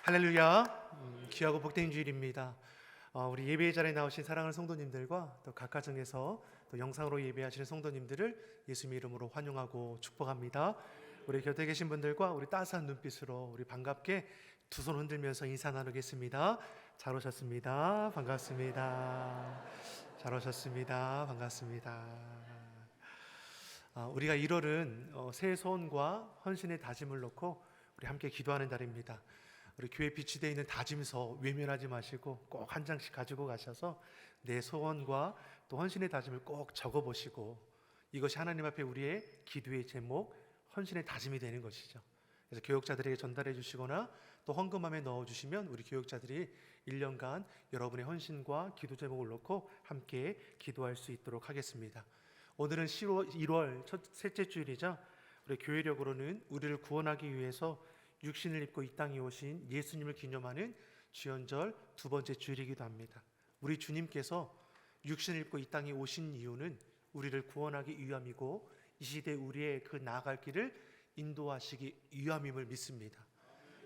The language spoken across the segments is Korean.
할렐루야. 귀하고 복된 주일입니다. 우리 예배 자리에 나오신 사랑하는 성도님들과 또 각 가정에서 또 영상으로 예배하시는 성도님들을 예수님의 이름으로 환영하고 축복합니다. 우리 곁에 계신 분들과 우리 따스한 눈빛으로 우리 반갑게 두 손 흔들면서 인사 나누겠습니다. 잘 오셨습니다. 반갑습니다. 잘 오셨습니다. 반갑습니다. 우리가 1월은 새 소원과 헌신의 다짐을 놓고 우리 함께 기도하는 날입니다. 우리 교회 비치되어 있는 다짐서 외면하지 마시고 꼭 한 장씩 가지고 가셔서 내 소원과 또 헌신의 다짐을 꼭 적어보시고 이것이 하나님 앞에 우리의 기도의 제목, 헌신의 다짐이 되는 것이죠. 그래서 교육자들에게 전달해 주시거나 또 헌금함에 넣어주시면 우리 교육자들이 1년간 여러분의 헌신과 기도 제목을 놓고 함께 기도할 수 있도록 하겠습니다. 오늘은 1월 셋째 주일이자 우리 교회력으로는 우리를 구원하기 위해서 육신을 입고 이 땅에 오신 예수님을 기념하는 주연절 두 번째 주일이기도 합니다. 우리 주님께서 육신을 입고 이 땅에 오신 이유는 우리를 구원하기 위함이고 이 시대 우리의 그 나아갈 길을 인도하시기 위함임을 믿습니다.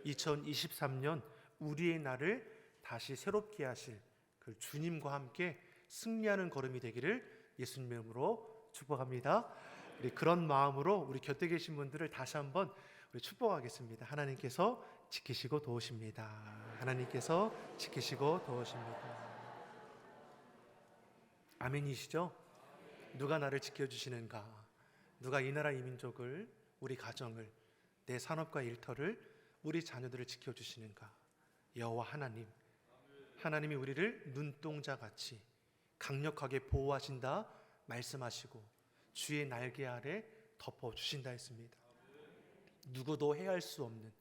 2023년 우리의 날을 다시 새롭게 하실 그 주님과 함께 승리하는 걸음이 되기를 예수님의 이름으로 축복합니다. 우리 그런 마음으로 우리 곁에 계신 분들을 다시 한번 우리 축복하겠습니다. 하나님께서 지키시고 도우십니다. 하나님께서 지키시고 도우십니다. 아멘이시죠? 누가 나를 지켜주시는가? 누가 이 나라 이 민족을, 우리 가정을, 내 산업과 일터를, 우리 자녀들을 지켜주시는가? 여호와 하나님. 하나님이 우리를 눈동자같이 강력하게 보호하신다 말씀하시고 주의 날개 아래 덮어주신다 했습니다. 누구도 해할 수 없는,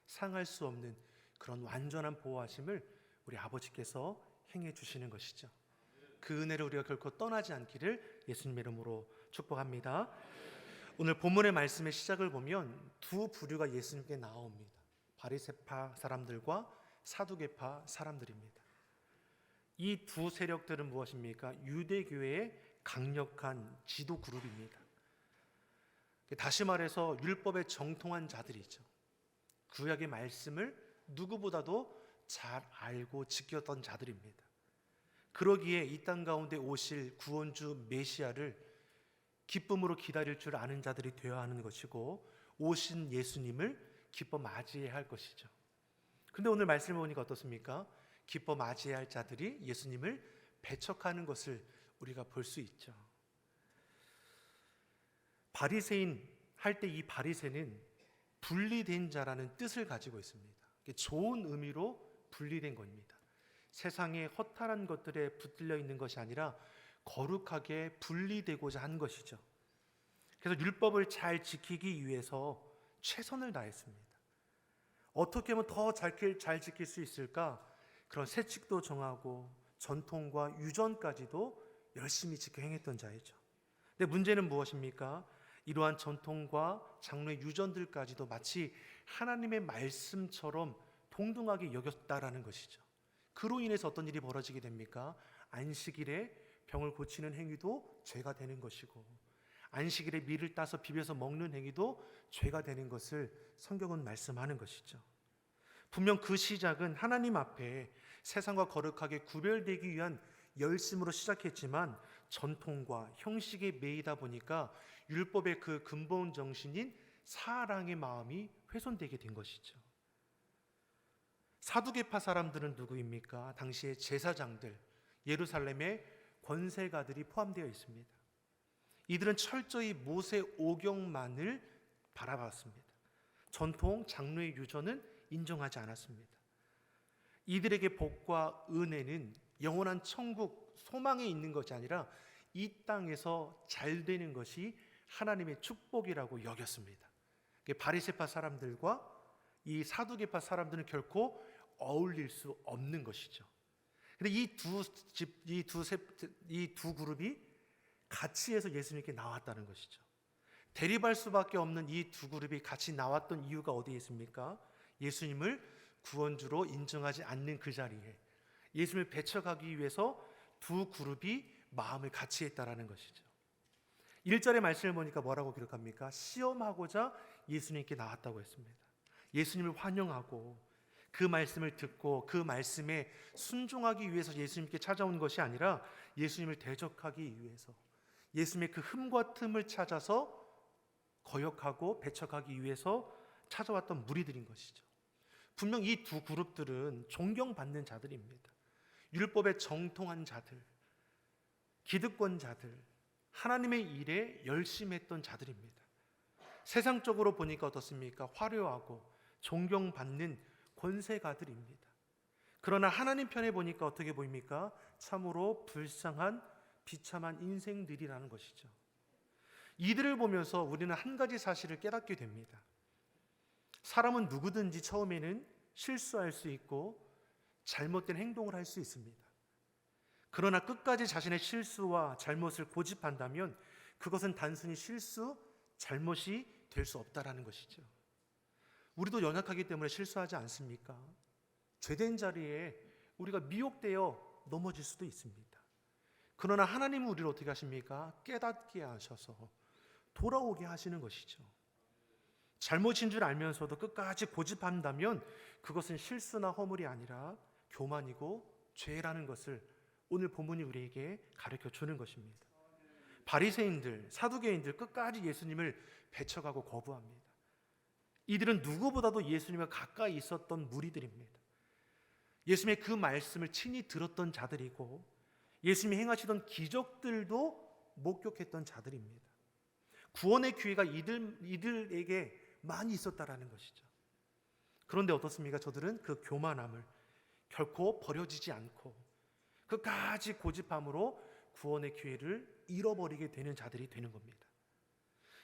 상할 수 없는 그런 완전한 보호하심을 우리 아버지께서 행해 주시는 것이죠. 그 은혜를 우리가 결코 떠나지 않기를 예수님의 이름으로 축복합니다. 오늘 본문의 말씀의 시작을 보면 두 부류가 예수님께 나옵니다. 바리새파 사람들과 사두개파 사람들입니다. 이 두 세력들은 무엇입니까? 유대교회의 강력한 지도 그룹입니다. 다시 말해서 율법에 정통한 자들이죠. 구약의 말씀을 누구보다도 잘 알고 지켰던 자들입니다. 그러기에 이 땅 가운데 오실 구원주 메시아를 기쁨으로 기다릴 줄 아는 자들이 되어야 하는 것이고 오신 예수님을 기뻐 맞이해야 할 것이죠. 근데 오늘 말씀을 보니까 어떻습니까? 기뻐 맞이해야 할 자들이 예수님을 배척하는 것을 우리가 볼 수 있죠. 바리새인 할 때 이 바리새는 분리된 자라는 뜻을 가지고 있습니다. 좋은 의미로 분리된 겁니다. 세상에 허탈한 것들에 붙들려 있는 것이 아니라 거룩하게 분리되고자 한 것이죠. 그래서 율법을 잘 지키기 위해서 최선을 다했습니다. 어떻게 하면 더 잘 지킬 수 있을까? 그런 세칙도 정하고 전통과 유전까지도 열심히 지켜 행했던 자이죠. 근데 문제는 무엇입니까? 이러한 전통과 장로의 유전들까지도 마치 하나님의 말씀처럼 동등하게 여겼다라는 것이죠. 그로 인해서 어떤 일이 벌어지게 됩니까? 안식일에 병을 고치는 행위도 죄가 되는 것이고 안식일에 밀을 따서 비벼서 먹는 행위도 죄가 되는 것을 성경은 말씀하는 것이죠. 분명 그 시작은 하나님 앞에 세상과 거룩하게 구별되기 위한 열심으로 시작했지만 전통과 형식에 매이다 보니까 율법의 그 근본 정신인 사랑의 마음이 훼손되게 된 것이죠. 사두개파 사람들은 누구입니까? 당시의 제사장들, 예루살렘의 권세가들이 포함되어 있습니다. 이들은 철저히 모세 오경만을 바라봤습니다. 전통, 장로의 유전은 인정하지 않았습니다. 이들에게 복과 은혜는 영원한 천국 소망에 있는 것이 아니라 이 땅에서 잘 되는 것이 하나님의 축복이라고 여겼습니다. 바리새파 사람들과 이 사두개파 사람들은 결코 어울릴 수 없는 것이죠. 근데 이 두 그룹이 같이 해서 예수님께 나왔다는 것이죠. 대립할 수밖에 없는 이 두 그룹이 같이 나왔던 이유가 어디에 있습니까? 예수님을 구원주로 인정하지 않는 그 자리에 예수님을 배척하기 위해서 두 그룹이 마음을 같이 했다라는 것이죠. 1절의 말씀을 보니까 뭐라고 기록합니까? 시험하고자 예수님께 나왔다고 했습니다. 예수님을 환영하고 그 말씀을 듣고 그 말씀에 순종하기 위해서 예수님께 찾아온 것이 아니라 예수님을 대적하기 위해서, 예수님의 그 흠과 틈을 찾아서 거역하고 배척하기 위해서 찾아왔던 무리들인 것이죠. 분명 이 두 그룹들은 존경받는 자들입니다. 율법에 정통한 자들, 기득권자들, 하나님의 일에 열심히 했던 자들입니다. 세상적으로 보니까 어떻습니까? 화려하고 존경받는 권세가들입니다. 그러나 하나님 편에 보니까 어떻게 보입니까? 참으로 불쌍한 비참한 인생들이라는 것이죠. 이들을 보면서 우리는 한 가지 사실을 깨닫게 됩니다. 사람은 누구든지 처음에는 실수할 수 있고 잘못된 행동을 할 수 있습니다. 그러나 끝까지 자신의 실수와 잘못을 고집한다면 그것은 단순히 실수, 잘못이 될 수 없다라는 것이죠. 우리도 연약하기 때문에 실수하지 않습니까? 죄된 자리에 우리가 미혹되어 넘어질 수도 있습니다. 그러나 하나님은 우리를 어떻게 하십니까? 깨닫게 하셔서 돌아오게 하시는 것이죠. 잘못인 줄 알면서도 끝까지 고집한다면 그것은 실수나 허물이 아니라 교만이고 죄라는 것을 오늘 본문이 우리에게 가르쳐 주는 것입니다. 바리새인들, 사두개인들 끝까지 예수님을 배척하고 거부합니다. 이들은 누구보다도 예수님과 가까이 있었던 무리들입니다. 예수님의 그 말씀을 친히 들었던 자들이고 예수님이 행하시던 기적들도 목격했던 자들입니다. 구원의 기회가 이들에게 많이 있었다라는 것이죠. 그런데 어떻습니까? 저들은 그 교만함을 결코 버려지지 않고 끝까지 고집함으로 구원의 기회를 잃어버리게 되는 자들이 되는 겁니다.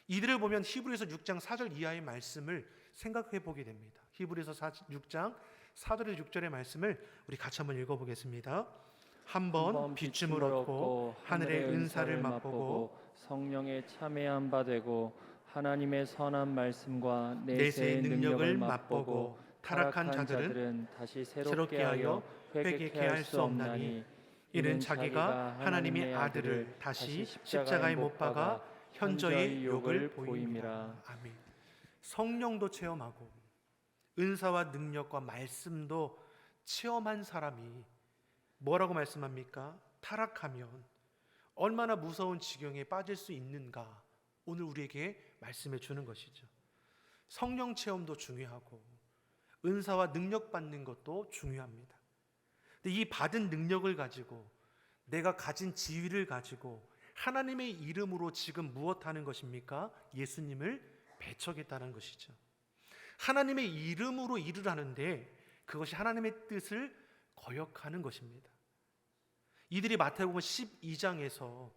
이들을 보면 히브리서 6장 4절 이하의 말씀을 생각해 보게 됩니다. 히브리서 6장 4절에서 6절의 말씀을 우리 같이 한번 읽어보겠습니다. 한번 비춤을 얻고 하늘의 은사를 맛보고 성령의 참여한 바 되고 하나님의 선한 말씀과 내세의 능력을 맛보고 타락한 자들은 다시 새롭게 하여 회개케 할 수 없나니 이는 자기가 하나님의 아들을 다시 십자가에 못 박아 현저히 욕을 보임이라. 아멘. 성령도 체험하고 은사와 능력과 말씀도 체험한 사람이 뭐라고 말씀합니까? 타락하면 얼마나 무서운 지경에 빠질 수 있는가 오늘 우리에게 말씀해 주는 것이죠. 성령 체험도 중요하고 은사와 능력 받는 것도 중요합니다. 근데 이 받은 능력을 가지고 내가 가진 지위를 가지고 하나님의 이름으로 지금 무엇하는 것입니까? 예수님을 배척했다는 것이죠. 하나님의 이름으로 일을 하는데 그것이 하나님의 뜻을 거역하는 것입니다. 이들이 마태복음 12장에서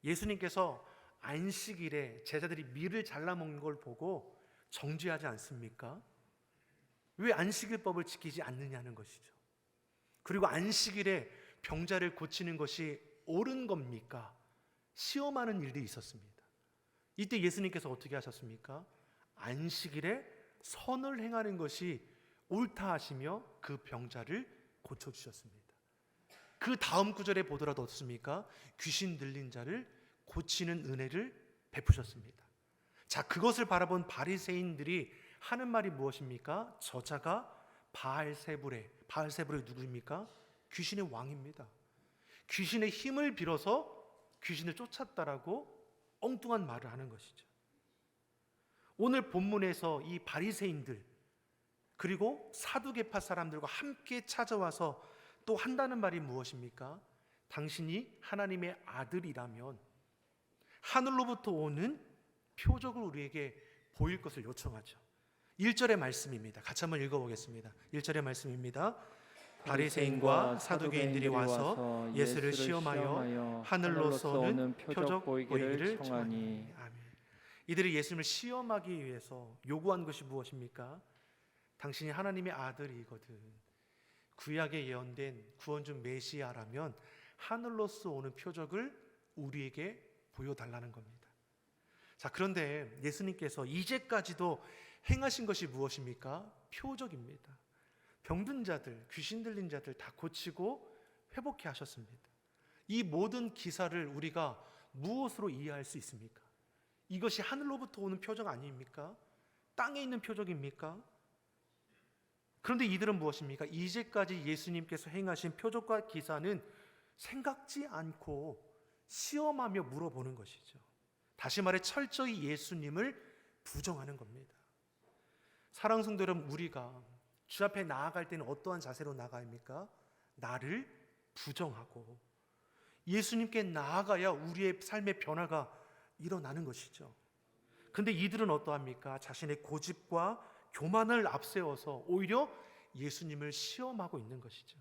예수님께서 안식일에 제자들이 밀을 잘라 먹는 걸 보고 정죄하지 않습니까? 왜 안식일법을 지키지 않느냐는 것이죠. 그리고 안식일에 병자를 고치는 것이 옳은 겁니까? 시험하는 일들이 있었습니다. 이때 예수님께서 어떻게 하셨습니까? 안식일에 선을 행하는 것이 옳다 하시며 그 병자를 고쳐주셨습니다. 그 다음 구절에 보더라도 어떻습니까? 귀신 들린 자를 고치는 은혜를 베푸셨습니다. 자, 그것을 바라본 바리새인들이 하는 말이 무엇입니까? 저자가 바알세불의 누구입니까? 귀신의 왕입니다. 귀신의 힘을 빌어서 귀신을 쫓았다라고 엉뚱한 말을 하는 것이죠. 오늘 본문에서 이 바리새인들 그리고 사두개파 사람들과 함께 찾아와서 또 한다는 말이 무엇입니까? 당신이 하나님의 아들이라면 하늘로부터 오는 표적을 우리에게 보일 것을 요청하죠. 1절의 말씀입니다. 같이 한번 읽어보겠습니다. 1절의 말씀입니다. 바리새인과 사두개인들이 와서 예수를 시험하여 하늘로서 오는 표적 보이기를 청하니. 아멘. 이들이 예수님을 시험하기 위해서 요구한 것이 무엇입니까? 당신이 하나님의 아들이거든, 구약에 예언된 구원주 메시아라면 하늘로서 오는 표적을 우리에게 보여달라는 겁니다. 자, 그런데 예수님께서 이제까지도 행하신 것이 무엇입니까? 표적입니다. 병든 자들, 귀신 들린 자들 다 고치고 회복케 하셨습니다. 이 모든 기사를 우리가 무엇으로 이해할 수 있습니까? 이것이 하늘로부터 오는 표적 아닙니까? 땅에 있는 표적입니까? 그런데 이들은 무엇입니까? 이제까지 예수님께서 행하신 표적과 기사는 생각지 않고 시험하며 물어보는 것이죠. 다시 말해 철저히 예수님을 부정하는 겁니다. 사랑하는 성도 여러분, 우리가 주 앞에 나아갈 때는 어떠한 자세로 나아가야 합니까? 나를 부정하고 예수님께 나아가야 우리의 삶의 변화가 일어나는 것이죠. 근데 이들은 어떠합니까? 자신의 고집과 교만을 앞세워서 오히려 예수님을 시험하고 있는 것이죠.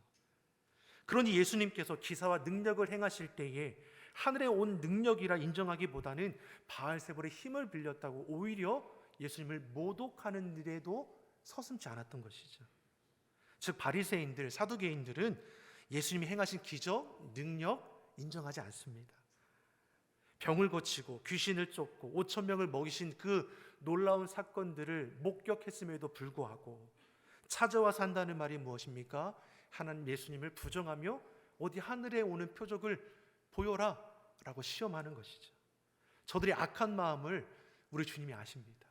그러니 예수님께서 기사와 능력을 행하실 때에 하늘에 온 능력이라 인정하기보다는 바알세볼의 힘을 빌렸다고 오히려 예수님을 모독하는 일에도 서슴지 않았던 것이죠. 즉 바리새인들, 사두개인들은 예수님이 행하신 기적, 능력 인정하지 않습니다. 병을 고치고 귀신을 쫓고 5천 명을 먹이신 그 놀라운 사건들을 목격했음에도 불구하고 찾아와 산다는 말이 무엇입니까? 하나님 예수님을 부정하며 어디 하늘에 오는 표적을 보여라 라고 시험하는 것이죠. 저들의 악한 마음을 우리 주님이 아십니다.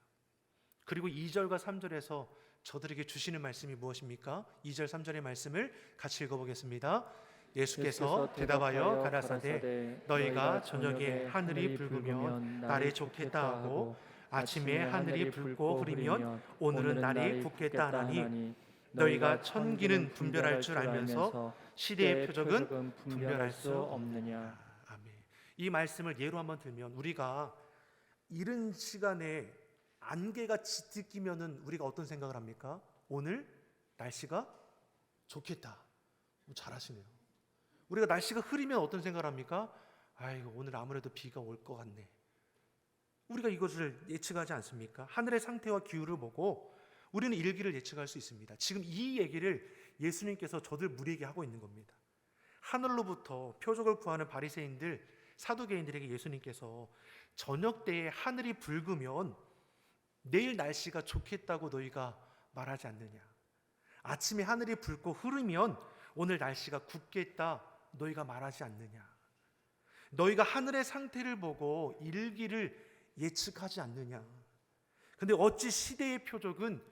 그리고 2절과 3절에서 저들에게 주시는 말씀이 무엇입니까? 2절 3절의 말씀을 같이 읽어보겠습니다. 예수께서 대답하여 가라사대 너희가 저녁에 하늘이 붉으면 날이 좋겠다 하고 아침에 하늘이 붉고 흐리면 오늘은 날이 굳겠다 하나니 너희가 천기는 분별할 줄 알면서 시대의 표적은 분별할 수 없느냐. 아멘. 이 말씀을 예로 한번 들면 우리가 이른 시간에 안개가 짙으면은 우리가 어떤 생각을 합니까? 오늘 날씨가 좋겠다. 잘하시네요. 우리가 날씨가 흐리면 어떤 생각을 합니까? 아이고 오늘 아무래도 비가 올 것 같네. 우리가 이것을 예측하지 않습니까? 하늘의 상태와 기후를 보고 우리는 일기를 예측할 수 있습니다. 지금 이 얘기를 예수님께서 저들 무리에게 하고 있는 겁니다. 하늘로부터 표적을 구하는 바리새인들, 사두개인들에게 예수님께서 저녁 때에 하늘이 붉으면 내일 날씨가 좋겠다고 너희가 말하지 않느냐. 아침에 하늘이 붉고 흐르면 오늘 날씨가 굳겠다 너희가 말하지 않느냐. 너희가 하늘의 상태를 보고 일기를 예측하지 않느냐. 근데 어찌 시대의 표적은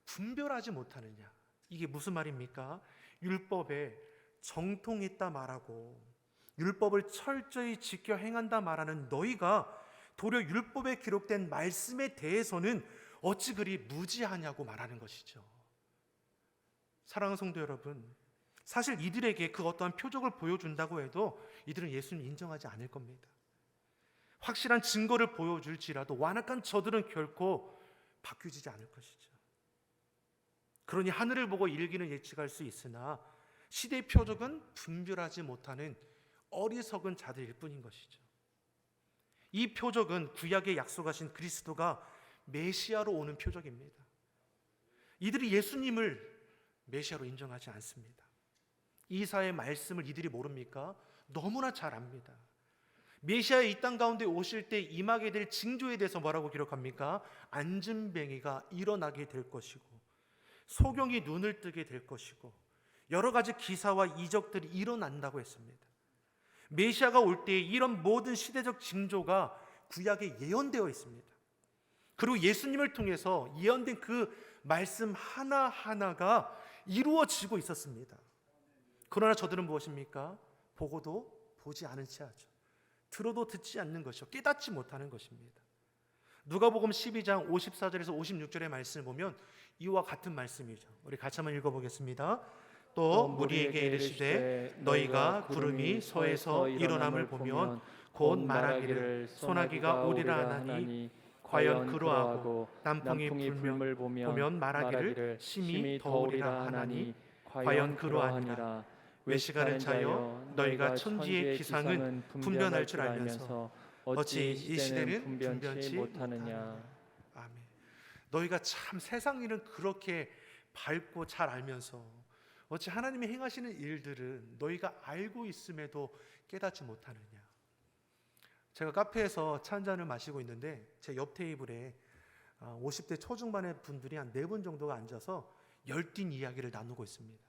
분별하지 못하느냐. 이게 무슨 말입니까? 율법에 정통했다 말하고 율법을 철저히 지켜 행한다 말하는 너희가 도리어 율법에 기록된 말씀에 대해서는 어찌 그리 무지하냐고 말하는 것이죠. 사랑하는 성도 여러분, 사실 이들에게 그 어떠한 표적을 보여준다고 해도 이들은 예수님 인정하지 않을 겁니다. 확실한 증거를 보여줄지라도 완악한 저들은 결코 바뀌지 않을 것이죠. 그러니 하늘을 보고 일기는 예측할 수 있으나 시대의 표적은 분별하지 못하는 어리석은 자들일 뿐인 것이죠. 이 표적은 구약에 약속하신 그리스도가 메시아로 오는 표적입니다. 이들이 예수님을 메시아로 인정하지 않습니다. 이사의 말씀을 이들이 모릅니까? 너무나 잘 압니다. 메시아의 이 땅 가운데 오실 때 임하게 될 징조에 대해서 뭐라고 기록합니까? 안진뱅이가 일어나게 될 것이고 소경이 눈을 뜨게 될 것이고 여러 가지 기사와 이적들이 일어난다고 했습니다. 메시아가 올 때 이런 모든 시대적 징조가 구약에 예언되어 있습니다. 그리고 예수님을 통해서 예언된 그 말씀 하나하나가 이루어지고 있었습니다. 그러나 저들은 무엇입니까? 보고도 보지 않은 채 하죠. 들어도 듣지 않는 것이요 깨닫지 못하는 것입니다. 누가복음 12장 54절에서 56절의 말씀을 보면 이와 같은 말씀이죠. 우리 같이 한번 읽어보겠습니다. 또 무리에게 이르시되 너희가 구름이 서에서 일어남을 보면 곧 말하기를 소나기가 오리라 하나니 과연 그러하고 남풍이 불면 보면 말하기를 심히 더우리라 하나니 과연 그러하니라. 외시간을 차여 너희가 천지의 기상은 분별할 줄 알면서 어찌 이 시대는 분별치 못하느냐. 아멘. 너희가 참 세상 일은 그렇게 밝고 잘 알면서 어찌 하나님이 행하시는 일들은 너희가 알고 있음에도 깨닫지 못하느냐. 제가 카페에서 차 한 잔을 마시고 있는데 제 옆 테이블에 50대 초중반의 분들이 한 4분 정도가 앉아서 열띤 이야기를 나누고 있습니다.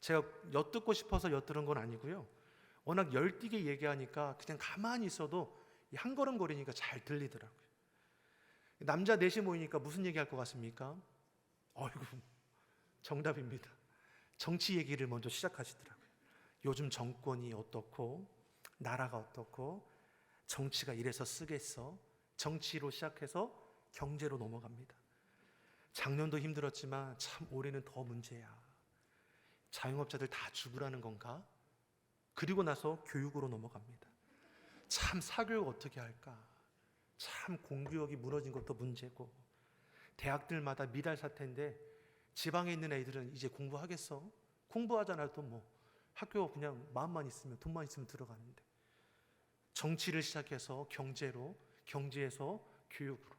제가 엿듣고 싶어서 엿들은 건 아니고요. 워낙 열띠게 얘기하니까 그냥 가만히 있어도 한 걸음 거리니까 잘 들리더라고요. 남자 넷이 모이니까 무슨 얘기할 것 같습니까? 어이구 정답입니다. 정치 얘기를 먼저 시작하시더라고요. 요즘 정권이 어떻고 나라가 어떻고 정치가 이래서 쓰겠어. 정치로 시작해서 경제로 넘어갑니다. 작년도 힘들었지만 참 올해는 더 문제야. 자영업자들 다 죽으라는 건가? 그리고 나서 교육으로 넘어갑니다. 참 사교육 어떻게 할까? 참 공교육이 무너진 것도 문제고, 대학들마다 미달 사태인데 지방에 있는 애들은 이제 공부하겠어? 공부하잖아도 뭐 학교 그냥 마음만 있으면 돈만 있으면 들어가는데, 정치를 시작해서 경제로, 경제에서 교육으로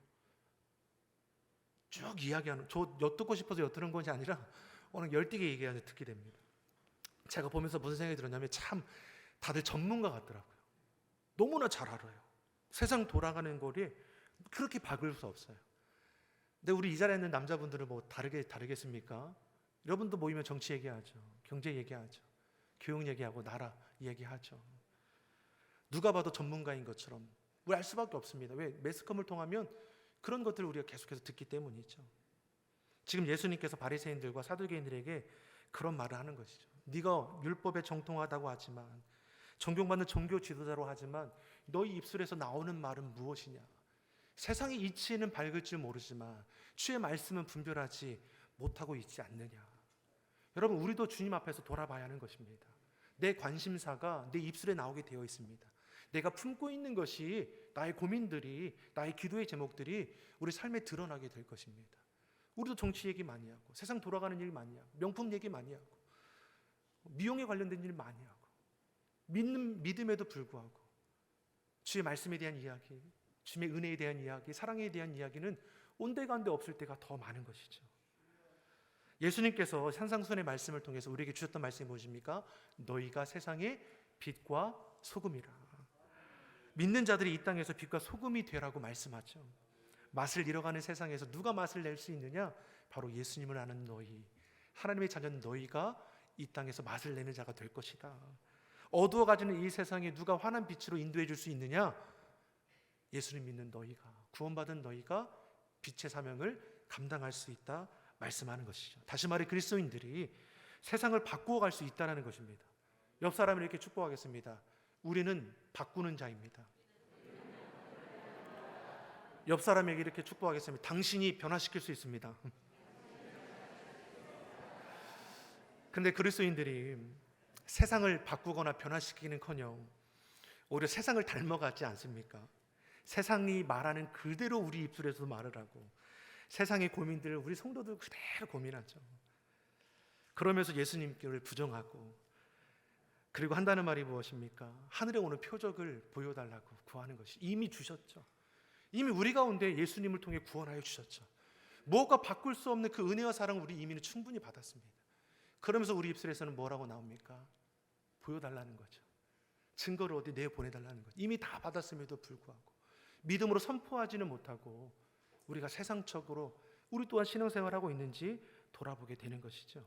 쭉 이야기하는, 저 엿듣고 싶어서 엿드는 것이 아니라 오늘 열띠게 얘기하는 듣게 됩니다. 제가 보면서 무슨 생각이 들었냐면 참 다들 전문가 같더라고요. 너무나 잘 알아요. 세상 돌아가는 거리 그렇게 바꿀 수 없어요. 근데 우리 이 자리에 있는 남자분들은 뭐 다르겠습니까? 여러분도 모이면 정치 얘기하죠. 경제 얘기하죠. 교육 얘기하고 나라 얘기하죠. 누가 봐도 전문가인 것처럼 우리 알 수밖에 없습니다. 왜? 매스컴을 통하면 그런 것들을 우리가 계속해서 듣기 때문이죠. 지금 예수님께서 바리새인들과 사두개인들에게 그런 말을 하는 것이죠. 네가 율법에 정통하다고 하지만, 존경받는 종교 지도자로 하지만 너희 입술에서 나오는 말은 무엇이냐? 세상의 이치는 밝을 줄 모르지만 주의 말씀은 분별하지 못하고 있지 않느냐? 여러분, 우리도 주님 앞에서 돌아봐야 하는 것입니다. 내 관심사가 내 입술에 나오게 되어 있습니다. 내가 품고 있는 것이, 나의 고민들이, 나의 기도의 제목들이 우리 삶에 드러나게 될 것입니다. 우리도 정치 얘기 많이 하고, 세상 돌아가는 일 많이 하고, 명품 얘기 많이 하고, 미용에 관련된 일 많이 하고, 믿음에도 불구하고 주의 말씀에 대한 이야기, 주의 은혜에 대한 이야기, 사랑에 대한 이야기는 온데간데 없을 때가 더 많은 것이죠. 예수님께서 산상수훈의 말씀을 통해서 우리에게 주셨던 말씀이 무엇입니까? 너희가 세상의 빛과 소금이라. 믿는 자들이 이 땅에서 빛과 소금이 되라고 말씀하죠. 맛을 잃어가는 세상에서 누가 맛을 낼 수 있느냐? 바로 예수님을 아는 너희, 하나님의 자녀는 너희가 이 땅에서 맛을 내는 자가 될 것이다. 어두워가지는 이 세상에 누가 환한 빛으로 인도해 줄 수 있느냐? 예수님 믿는 너희가, 구원받은 너희가 빛의 사명을 감당할 수 있다 말씀하는 것이죠. 다시 말해 그리스도인들이 세상을 바꾸어 갈 수 있다는 것입니다. 옆 사람을 이렇게 축복하겠습니다. 우리는 바꾸는 자입니다. 옆 사람에게 이렇게 축복하겠습니다. 당신이 변화시킬 수 있습니다. 근데 그리스도인들이 세상을 바꾸거나 변화시키는커녕 오히려 세상을 닮아가지 않습니까? 세상이 말하는 그대로 우리 입술에서 말을 하고, 세상의 고민들을 우리 성도들 그대로 고민하죠. 그러면서 예수님께를 부정하고, 그리고 한다는 말이 무엇입니까? 하늘에 오는 표적을 보여달라고 구하는 것이, 이미 주셨죠. 이미 우리 가운데 예수님을 통해 구원하여 주셨죠. 무엇과 바꿀 수 없는 그 은혜와 사랑을 우리 이미는 충분히 받았습니다. 그러면서 우리 입술에서는 뭐라고 나옵니까? 보여달라는 거죠. 증거를 어디 내보내달라는 거죠. 이미 다 받았음에도 불구하고 믿음으로 선포하지는 못하고 우리가 세상적으로 우리 또한 신앙생활하고 있는지 돌아보게 되는 것이죠.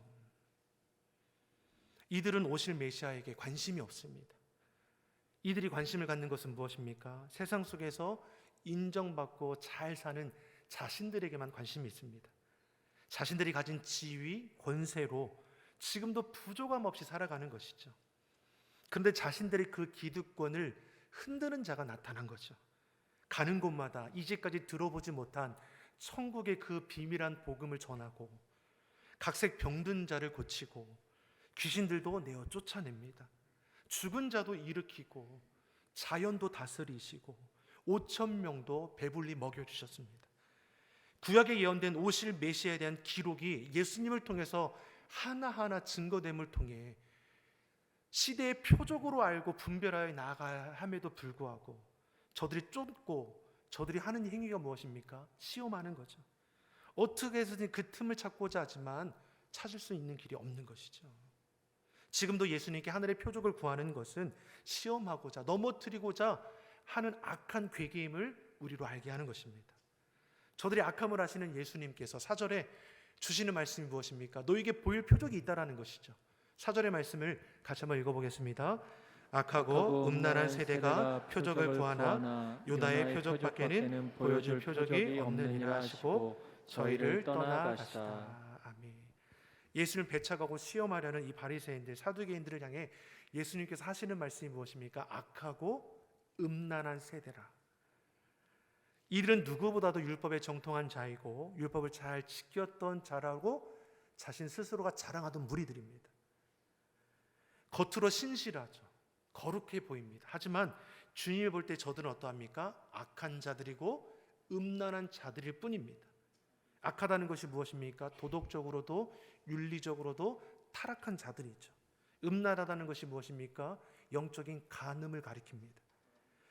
이들은 오실 메시아에게 관심이 없습니다. 이들이 관심을 갖는 것은 무엇입니까? 세상 속에서 인정받고 잘 사는 자신들에게만 관심이 있습니다. 자신들이 가진 지위, 권세로 지금도 부족함 없이 살아가는 것이죠. 그런데 자신들의 그 기득권을 흔드는 자가 나타난 거죠. 가는 곳마다 이제까지 들어보지 못한 천국의 그 비밀한 복음을 전하고, 각색 병든 자를 고치고, 귀신들도 내어 쫓아냅니다. 죽은 자도 일으키고, 자연도 다스리시고, 5,000명도 배불리 먹여주셨습니다. 구약에 예언된 오실 메시아에 대한 기록이 예수님을 통해서 하나하나 증거됨을 통해 시대의 표적으로 알고 분별하여 나아가야 함에도 불구하고 저들이 쫓고 저들이 하는 행위가 무엇입니까? 시험하는 거죠. 어떻게 해서든 그 틈을 찾고자 하지만 찾을 수 있는 길이 없는 것이죠. 지금도 예수님께 하늘의 표적을 구하는 것은 시험하고자, 넘어뜨리고자 하는 악한 괴계임을 우리로 알게 하는 것입니다. 저들이 악함을 하시는 예수님께서 4절에 주시는 말씀이 무엇입니까? 너에게 보일 표적이 있다라는 것이죠. 4절의 말씀을 같이 한번 읽어보겠습니다. 악하고 음란한 세대가 표적을 구하나 요나의 표적밖에는 보여줄 표적이 없느니라 하시고 저희를 떠나가시다. 아멘. 예수님을 배척하고 시험하려는 이 바리새인들, 사두개인들을 향해 예수님께서 하시는 말씀이 무엇입니까? 악하고 음란한 세대라. 이들은 누구보다도 율법에 정통한 자이고 율법을 잘 지켰던 자라고 자신 스스로가 자랑하던 무리들입니다. 겉으로 신실하죠. 거룩해 보입니다. 하지만 주님이 볼 때 저들은 어떠합니까? 악한 자들이고 음란한 자들일 뿐입니다. 악하다는 것이 무엇입니까? 도덕적으로도 윤리적으로도 타락한 자들이죠. 음란하다는 것이 무엇입니까? 영적인 간음을 가리킵니다.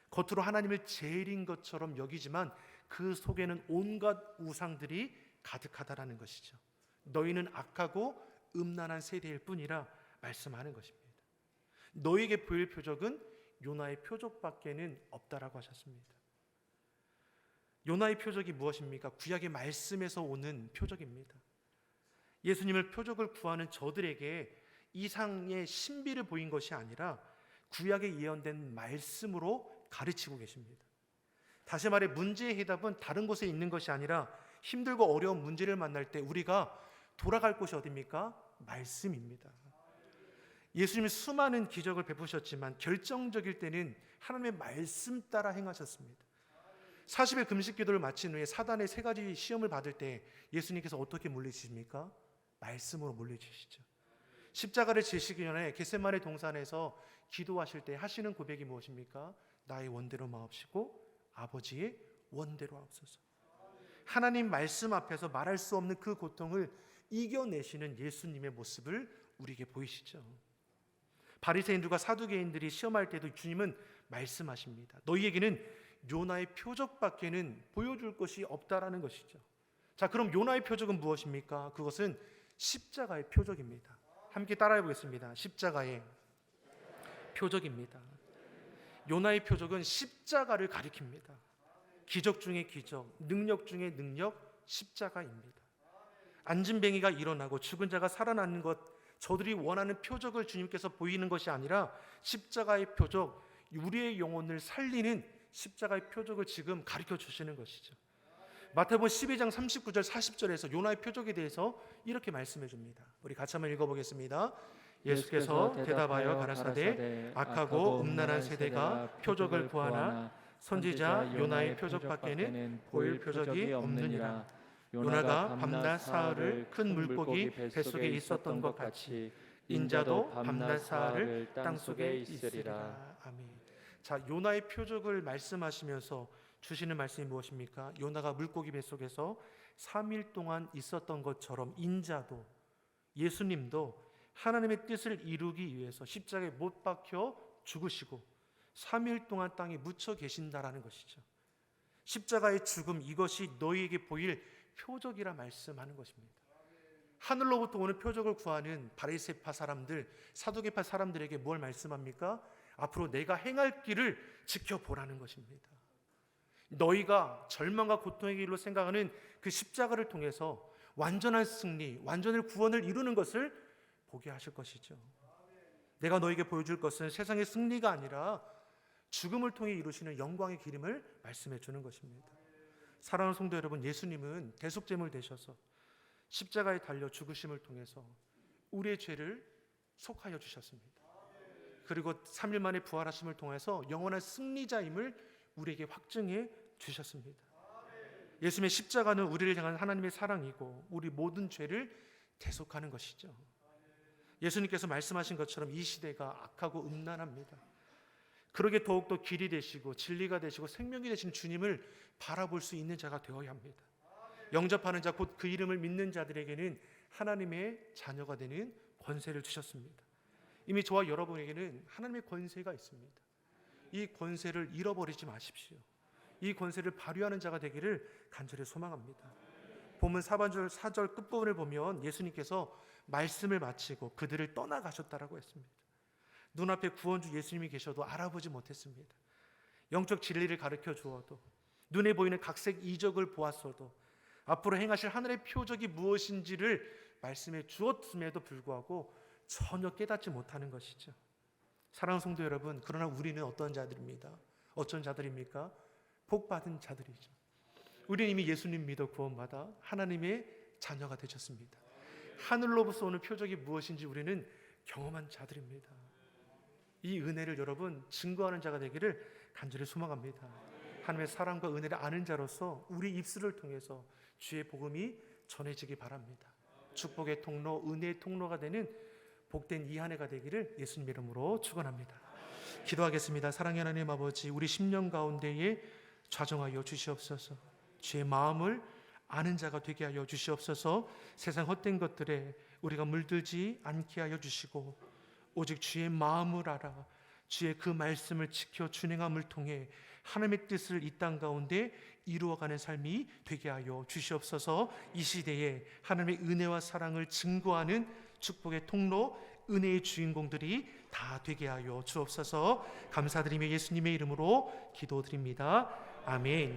겉으로 하나님을 제일인 것처럼 여기지만 그 속에는 온갖 우상들이 가득하다라는 것이죠. 너희는 악하고 음란한 세대일 뿐이라 말씀하는 것입니다. 너희에게 보일 표적은 요나의 표적밖에는 없다라고 하셨습니다. 요나의 표적이 무엇입니까? 구약의 말씀에서 오는 표적입니다. 예수님을 표적을 구하는 저들에게 이상의 신비를 보인 것이 아니라 구약에 예언된 말씀으로 가르치고 계십니다. 다시 말해 문제의 해답은 다른 곳에 있는 것이 아니라 힘들고 어려운 문제를 만날 때 우리가 돌아갈 곳이 어디입니까? 말씀입니다. 예수님이 수많은 기적을 베푸셨지만 결정적일 때는 하나님의 말씀 따라 행하셨습니다. 40일 금식 기도를 마친 후에 사단의 3가지 시험을 받을 때 예수님께서 어떻게 물리치십니까? 말씀으로 물리치시죠. 십자가를 지시기 전에 겟세마네 동산에서 기도하실 때 하시는 고백이 무엇입니까? 나의 원대로 마옵시고 아버지의 원대로 하옵소서. 하나님 말씀 앞에서 말할 수 없는 그 고통을 이겨내시는 예수님의 모습을 우리에게 보이시죠. 바리새인들과 사두개인들이 시험할 때도 주님은 말씀하십니다. 너희에게는 요나의 표적밖에는 보여줄 것이 없다라는 것이죠. 자, 그럼 요나의 표적은 무엇입니까? 그것은 십자가의 표적입니다. 함께 따라해 보겠습니다. 십자가의 표적입니다. 요나의 표적은 십자가를 가리킵니다. 기적 중의 기적, 능력 중의 능력, 십자가입니다. 안진뱅이가 일어나고 죽은 자가 살아나는 것, 저들이 원하는 표적을 주님께서 보이는 것이 아니라 십자가의 표적, 우리의 영혼을 살리는 십자가의 표적을 지금 가르쳐 주시는 것이죠. 마태복음 12장 39절 40절에서 요나의 표적에 대해서 이렇게 말씀해 줍니다. 우리 같이 한번 읽어보겠습니다. 예수께서 대답하여 가라사대 악하고 음란한 세대가 표적을 구하나 선지자 요나의 표적밖에는 보일 표적이 없느니라. 요나가 밤낮 사흘을 큰 물고기 뱃속에 있었던 것 같이 인자도 밤낮 사흘을 땅속에 있으리라. 아멘. 자, 요나의 표적을 말씀하시면서 주시는 말씀이 무엇입니까? 요나가 물고기 뱃속에서 3일 동안 있었던 것처럼 인자도, 예수님도 하나님의 뜻을 이루기 위해서 십자가에 못 박혀 죽으시고 3일 동안 땅에 묻혀 계신다라는 것이죠. 십자가의 죽음, 이것이 너희에게 보일 표적이라 말씀하는 것입니다. 하늘로부터 오는 표적을 구하는 바리새파 사람들, 사두개파 사람들에게 뭘 말씀합니까? 앞으로 내가 행할 길을 지켜보라는 것입니다. 너희가 절망과 고통의 길로 생각하는 그 십자가를 통해서 완전한 승리, 완전한 구원을 이루는 것을 보게 하실 것이죠. 내가 너에게 보여줄 것은 세상의 승리가 아니라 죽음을 통해 이루시는 영광의 길임을 말씀해 주는 것입니다. 사랑하는 성도 여러분, 예수님은 대속제물 되셔서 십자가에 달려 죽으심을 통해서 우리의 죄를 속하여 주셨습니다. 그리고 3일 만에 부활하심을 통해서 영원한 승리자임을 우리에게 확증해 주셨습니다. 예수님의 십자가는 우리를 향한 하나님의 사랑이고 우리 모든 죄를 대속하는 것이죠. 예수님께서 말씀하신 것처럼 이 시대가 악하고 음란합니다. 그러게 더욱더 길이 되시고 진리가 되시고 생명이 되신 주님을 바라볼 수 있는 자가 되어야 합니다. 영접하는 자, 곧 그 이름을 믿는 자들에게는 하나님의 자녀가 되는 권세를 주셨습니다. 이미 저와 여러분에게는 하나님의 권세가 있습니다. 이 권세를 잃어버리지 마십시오. 이 권세를 발휘하는 자가 되기를 간절히 소망합니다. 본문 4절 끝부분을 보면 예수님께서 말씀을 마치고 그들을 떠나가셨다라고 했습니다. 눈앞에 구원주 예수님이 계셔도 알아보지 못했습니다. 영적 진리를 가르쳐 주어도 눈에 보이는 각색 이적을 보았어도 앞으로 행하실 하늘의 표적이 무엇인지를 말씀해 주었음에도 불구하고 전혀 깨닫지 못하는 것이죠. 사랑하는 성도 여러분, 그러나 우리는 어떤 자들입니까? 어떤 자들입니까? 복받은 자들이죠. 우리는 이미 예수님 믿어 구원받아 하나님의 자녀가 되셨습니다. 하늘로부터 오는 표적이 무엇인지 우리는 경험한 자들입니다. 이 은혜를 여러분 증거하는 자가 되기를 간절히 소망합니다. 하나님의 사랑과 은혜를 아는 자로서 우리 입술을 통해서 주의 복음이 전해지기 바랍니다. 축복의 통로, 은혜의 통로가 되는 복된 이 한 해가 되기를 예수님 이름으로 축원합니다. 기도하겠습니다. 사랑의 하나님 아버지, 우리 10년 가운데에 좌정하여 주시옵소서. 주의 마음을 아는 자가 되게 하여 주시옵소서. 세상 헛된 것들에 우리가 물들지 않게 하여 주시고 오직 주의 마음을 알아 주의 그 말씀을 지켜 준행함을 통해 하나님의 뜻을 이 땅 가운데 이루어가는 삶이 되게 하여 주시옵소서. 이 시대에 하나님의 은혜와 사랑을 증거하는 축복의 통로, 은혜의 주인공들이 다 되게 하여 주옵소서. 감사드리며 예수님의 이름으로 기도드립니다. 아멘.